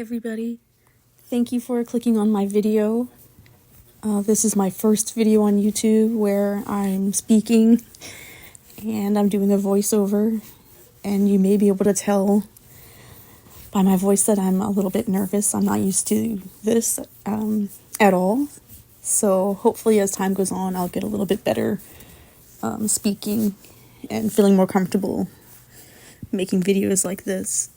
everybody. Thank you for clicking on my video. This is my first video on YouTube where I'm speaking and I'm doing a voiceover, and you may be able to tell by my voice that I'm a little bit nervous. I'm not used to this at all. So hopefully as time goes on, I'll get a little bit better speaking and feeling more comfortable making videos like this.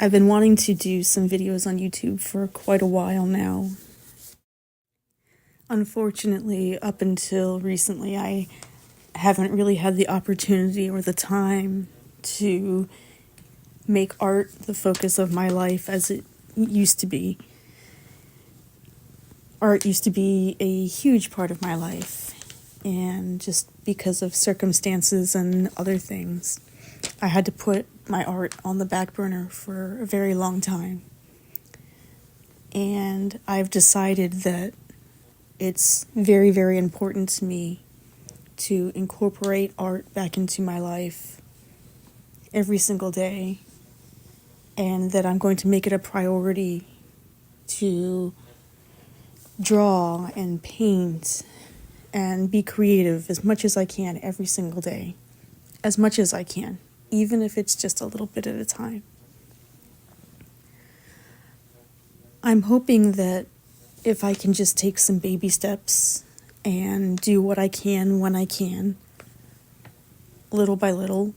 I've been wanting to do some videos on YouTube for quite a while now. Unfortunately, up until recently, I haven't really had the opportunity or the time to make art the focus of my life as it used to be. Art used to be a huge part of my life, and just because of circumstances and other things, I had to put my art on the back burner for a very long time. And I've decided that it's very, very important to me to incorporate art back into my life every single day, and that I'm going to make it a priority to draw and paint and be creative as much as I can every single day, as much as I can, even if it's just a little bit at a time. I'm hoping that if I can just take some baby steps and do what I can when I can, little by little,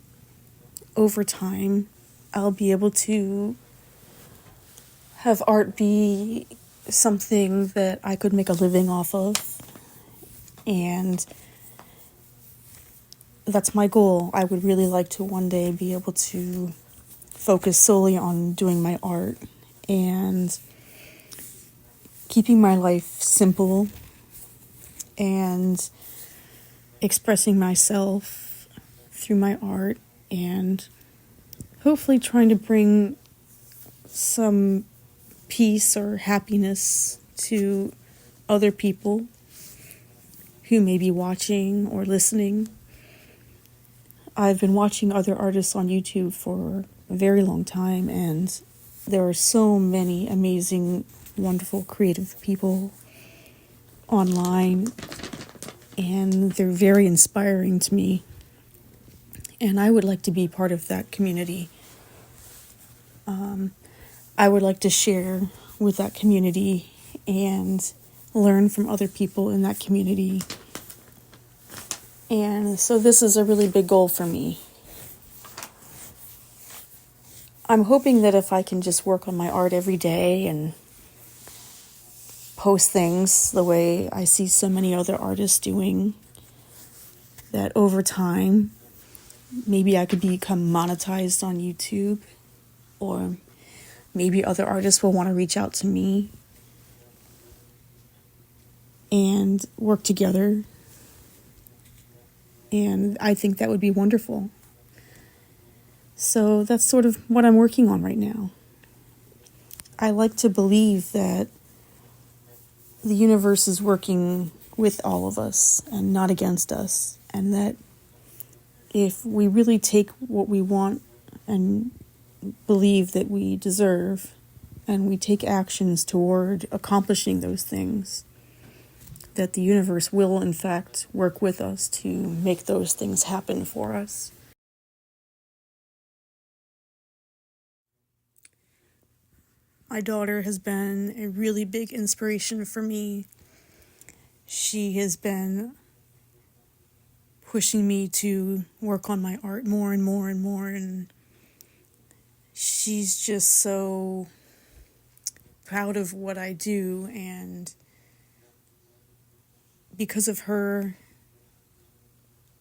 over time, I'll be able to have art be something that I could make a living off of. And that's my goal. I would really like to one day be able to focus solely on doing my art and keeping my life simple and expressing myself through my art, and hopefully trying to bring some peace or happiness to other people who may be watching or listening. I've been watching other artists on YouTube for a very long time, and there are so many amazing, wonderful, creative people online, and they're very inspiring to me. And I would like to be part of that community. I would like to share with that community and learn from other people in that community. And so this is a really big goal for me. I'm hoping that if I can just work on my art every day and post things the way I see so many other artists doing, that over time, maybe I could become monetized on YouTube, or maybe other artists will want to reach out to me and work together. And I think that would be wonderful. So that's sort of what I'm working on right now. I like to believe that the universe is working with all of us and not against us, and that if we really take what we want and believe that we deserve, and we take actions toward accomplishing those things, that the universe will in fact work with us to make those things happen for us. My daughter has been a really big inspiration for me. She has been pushing me to work on my art more and more and more, and she's just so proud of what I do, and because of her,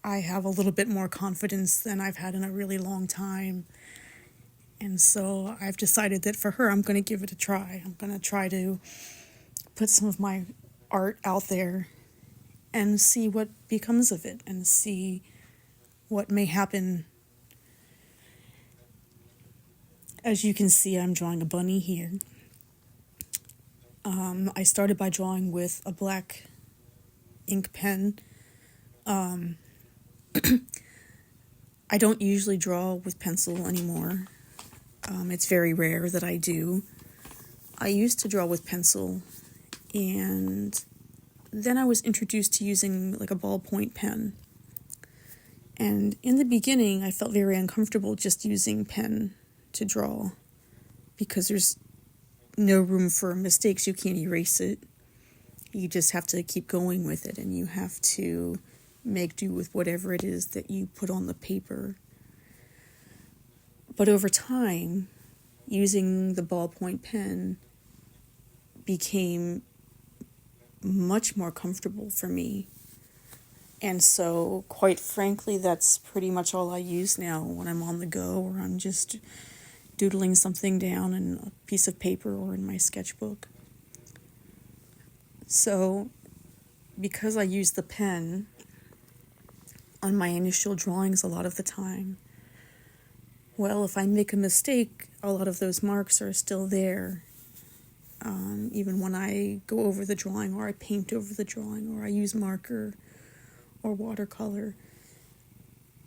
I have a little bit more confidence than I've had in a really long time. And so I've decided that for her, I'm going to give it a try. I'm going to try to put some of my art out there and see what becomes of it, and see what may happen. As you can see, I'm drawing a bunny here. I started by drawing with a black ink pen. I don't usually draw with pencil anymore. It's very rare that I do. I used to draw with pencil, and then I was introduced to using like a ballpoint pen. And in the beginning, I felt very uncomfortable just using pen to draw because there's no room for mistakes. You can't erase it. You just have to keep going with it, and you have to make do with whatever it is that you put on the paper. But over time, using the ballpoint pen became much more comfortable for me. And so, quite frankly, that's pretty much all I use now when I'm on the go, or I'm just doodling something down in a piece of paper or in my sketchbook. So, because I use the pen on my initial drawings a lot of the time, well, if I make a mistake, a lot of those marks are still there. Even when I go over the drawing, or I paint over the drawing, or I use marker or watercolor.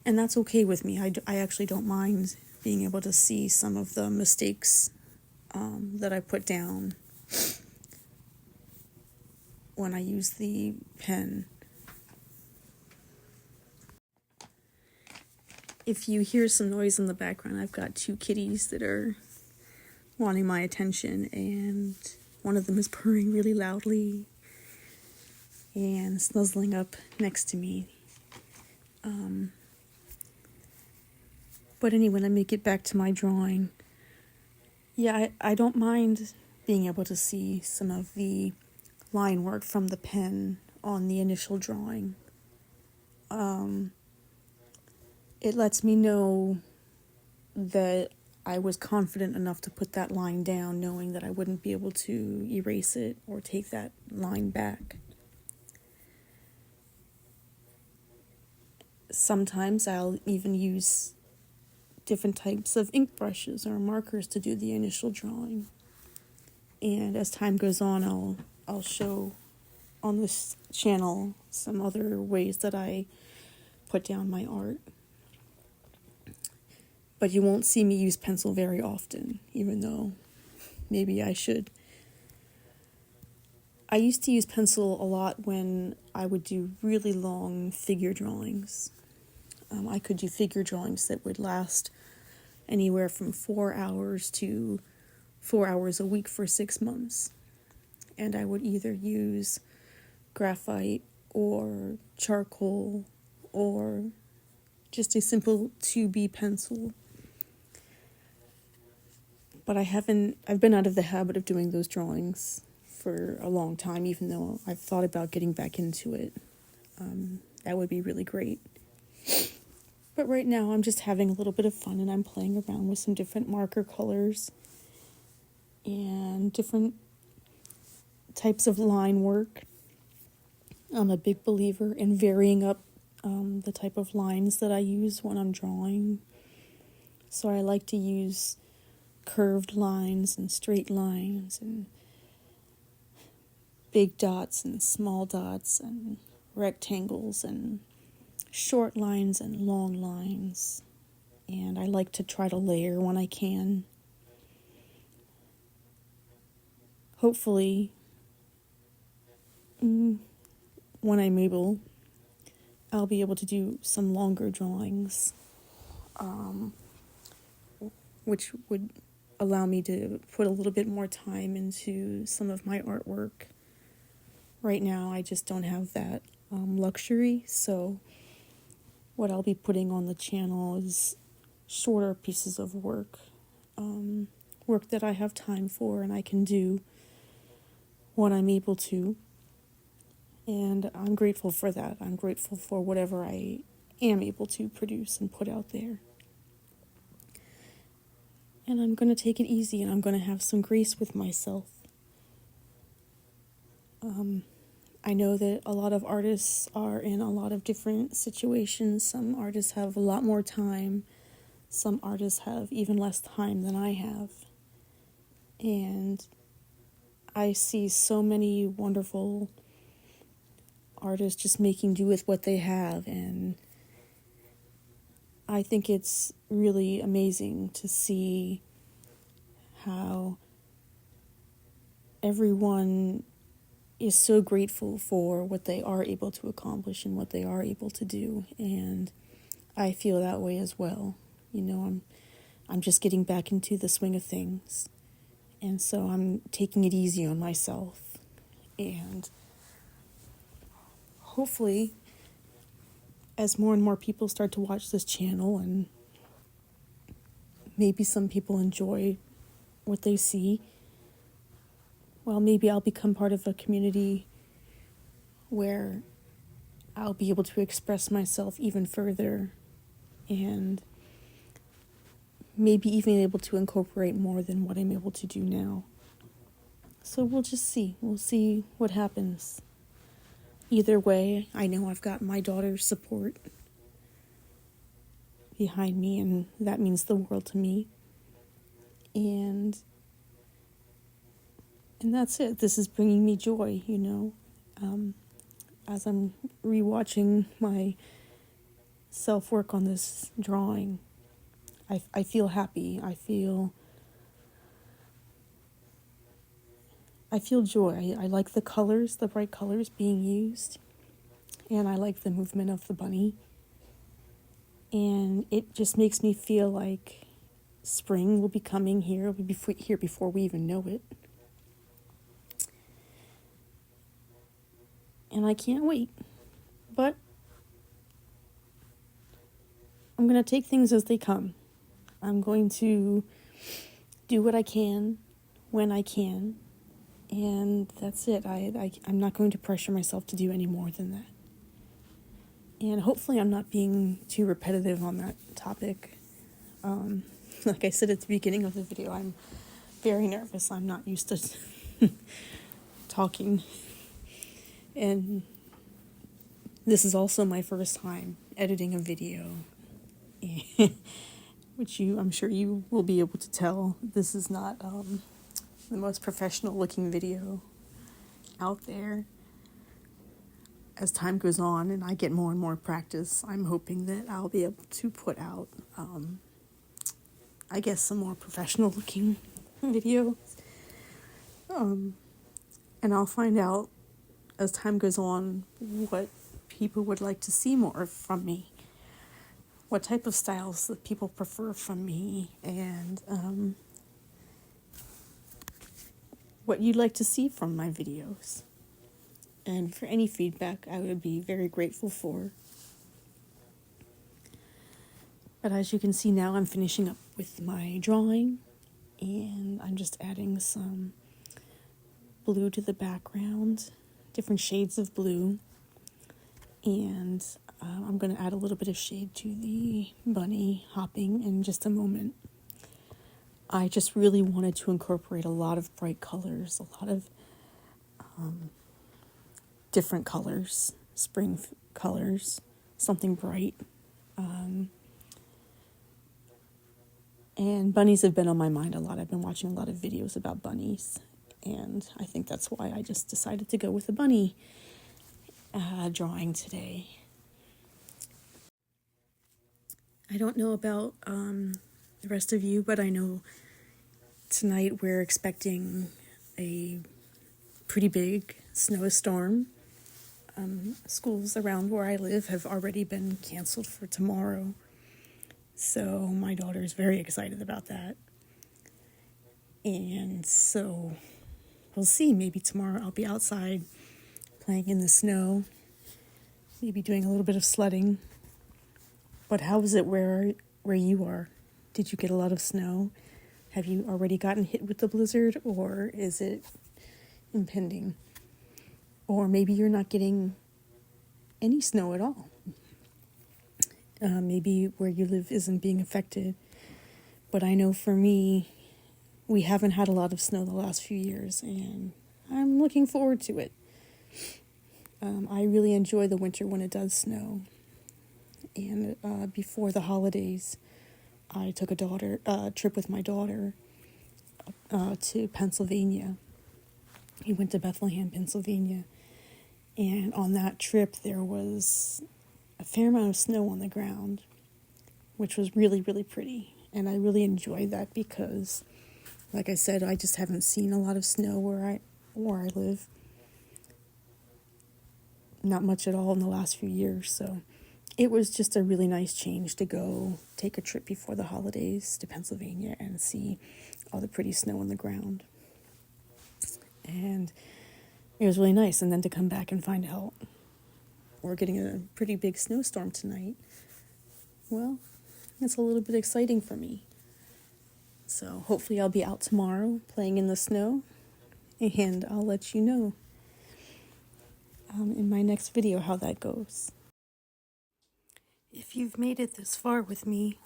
And that's okay with me. I actually don't mind being able to see some of the mistakes that I put down when I use the pen. If you hear some noise in the background, I've got 2 kitties that are wanting my attention, and one of them is purring really loudly and snuggling up next to me. But anyway, let me get back to my drawing. Yeah, I don't mind being able to see some of the line work from the pen on the initial drawing. It lets me know that I was confident enough to put that line down, knowing that I wouldn't be able to erase it or take that line back. Sometimes I'll even use different types of ink brushes or markers to do the initial drawing. And as time goes on, I'll show on this channel some other ways that I put down my art. But you won't see me use pencil very often, even though maybe I should. I used to use pencil a lot when I would do really long figure drawings. I could do figure drawings that would last anywhere from 4 hours to 4 hours a week for 6 months. And I would either use graphite or charcoal or just a simple 2B pencil. But I've been out of the habit of doing those drawings for a long time, even though I've thought about getting back into it. That would be really great. But right now I'm just having a little bit of fun, and I'm playing around with some different marker colors and different types of line work. I'm a big believer in varying up the type of lines that I use when I'm drawing. So I like to use curved lines and straight lines and big dots and small dots and rectangles and short lines and long lines. And I like to try to layer when I can. Hopefully, when I'm able, I'll be able to do some longer drawings, which would allow me to put a little bit more time into some of my artwork. Right now, I just don't have that luxury, so what I'll be putting on the channel is shorter pieces of work, work that I have time for and I can do when I'm able to. And I'm grateful for that. I'm grateful for whatever I am able to produce and put out there. And I'm going to take it easy, and I'm going to have some grace with myself. I know that a lot of artists are in a lot of different situations. Some artists have a lot more time. Some artists have even less time than I have. And I see so many wonderful artists just making do with what they have, and I think it's really amazing to see how everyone is so grateful for what they are able to accomplish and what they are able to do, and I feel that way as well. I'm just getting back into the swing of things, and so I'm taking it easy on myself, and hopefully as more and more people start to watch this channel, and maybe some people enjoy what they see, well, maybe I'll become part of a community where I'll be able to express myself even further, and maybe even able to incorporate more than what I'm able to do now. So we'll just see. We'll see what happens. Either way, I know I've got my daughter's support behind me, and that means the world to me. And that's it. This is bringing me joy, as I'm rewatching my self-work on this drawing. I feel happy. I feel joy. I like the colors, the bright colors being used, and I like the movement of the bunny. And it just makes me feel like spring will be coming here. It'll be here before we even know it. And I can't wait. But I'm going to take things as they come. I'm going to do what I can when I can. And that's it. I'm not going to pressure myself to do any more than that. And hopefully I'm not being too repetitive on that topic. Like I said at the beginning of the video, I'm very nervous. I'm not used to talking. And this is also my first time editing a video, which I'm sure you will be able to tell. This is not the most professional looking video out there. As time goes on and I get more and more practice, I'm hoping that I'll be able to put out, I guess, some more professional looking videos. And I'll find out as time goes on what people would like to see more from me, what type of styles that people prefer from me, and what you'd like to see from my videos. And for any feedback, I would be very grateful for. But as you can see now, I'm finishing up with my drawing, and I'm just adding some blue to the background, different shades of blue, and I'm going to add a little bit of shade to the bunny hopping in just a moment. I just really wanted to incorporate a lot of bright colors, a lot of different colors, spring colors, something bright. And bunnies have been on my mind a lot. I've been watching a lot of videos about bunnies, and I think that's why I just decided to go with a bunny drawing today. I don't know about the rest of you, but I know tonight we're expecting a pretty big snowstorm. Schools around where I live have already been canceled for tomorrow. So my daughter is very excited about that. And so we'll see. Maybe tomorrow I'll be outside playing in the snow, maybe doing a little bit of sledding. But how is it where you are? Did you get a lot of snow? Have you already gotten hit with the blizzard, or is it impending? Or maybe you're not getting any snow at all. Maybe where you live isn't being affected. But I know for me, we haven't had a lot of snow the last few years, and I'm looking forward to it. I really enjoy the winter when it does snow. And before the holidays, I took a trip with my daughter to Pennsylvania. We went to Bethlehem, Pennsylvania. And on that trip, there was a fair amount of snow on the ground, which was really, really pretty. And I really enjoyed that because, like I said, I just haven't seen a lot of snow where where I live. Not much at all in the last few years, so it was just a really nice change to go take a trip before the holidays to Pennsylvania and see all the pretty snow on the ground. And it was really nice. And then to come back and find out we're getting a pretty big snowstorm tonight, well, it's a little bit exciting for me. So hopefully I'll be out tomorrow playing in the snow, and I'll let you know in my next video how that goes. If you've made it this far with me,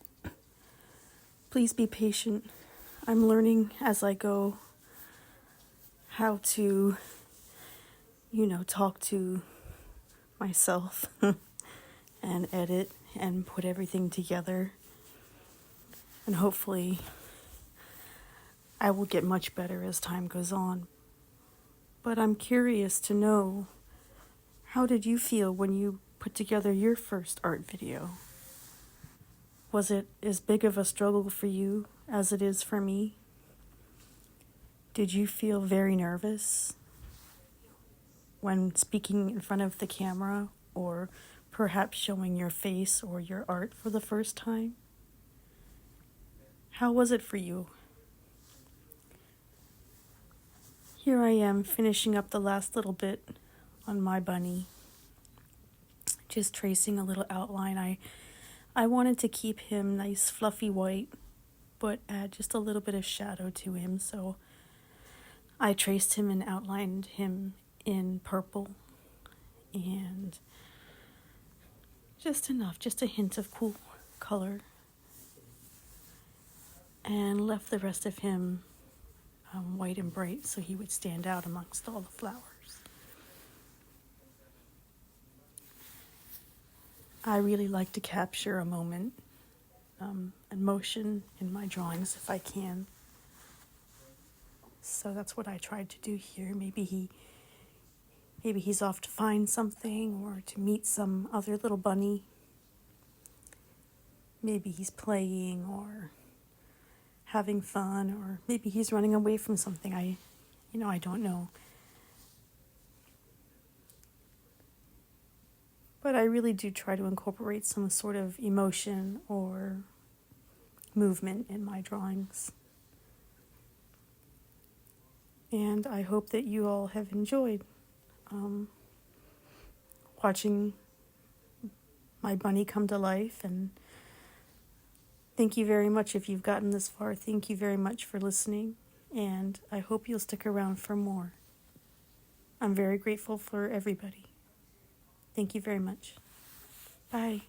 please be patient. I'm learning as I go how to, talk to myself and edit and put everything together. And hopefully I will get much better as time goes on. But I'm curious to know, how did you feel when you put together your first art video? Was it as big of a struggle for you as it is for me? Did you feel very nervous when speaking in front of the camera, or perhaps showing your face or your art for the first time? How was it for you? Here I am finishing up the last little bit on my bunny. Just tracing a little outline. I wanted to keep him nice fluffy white, but add just a little bit of shadow to him, so I traced him and outlined him in purple and just enough, just a hint of cool color, and left the rest of him white and bright so he would stand out amongst all the flowers. I really like to capture a moment, emotion in my drawings if I can. So that's what I tried to do here. Maybe he's off to find something or to meet some other little bunny. Maybe he's playing or having fun, or maybe he's running away from something. I don't know. But I really do try to incorporate some sort of emotion or movement in my drawings. And I hope that you all have enjoyed watching my bunny come to life. And thank you very much if you've gotten this far. Thank you very much for listening. And I hope you'll stick around for more. I'm very grateful for everybody. Thank you very much. Bye.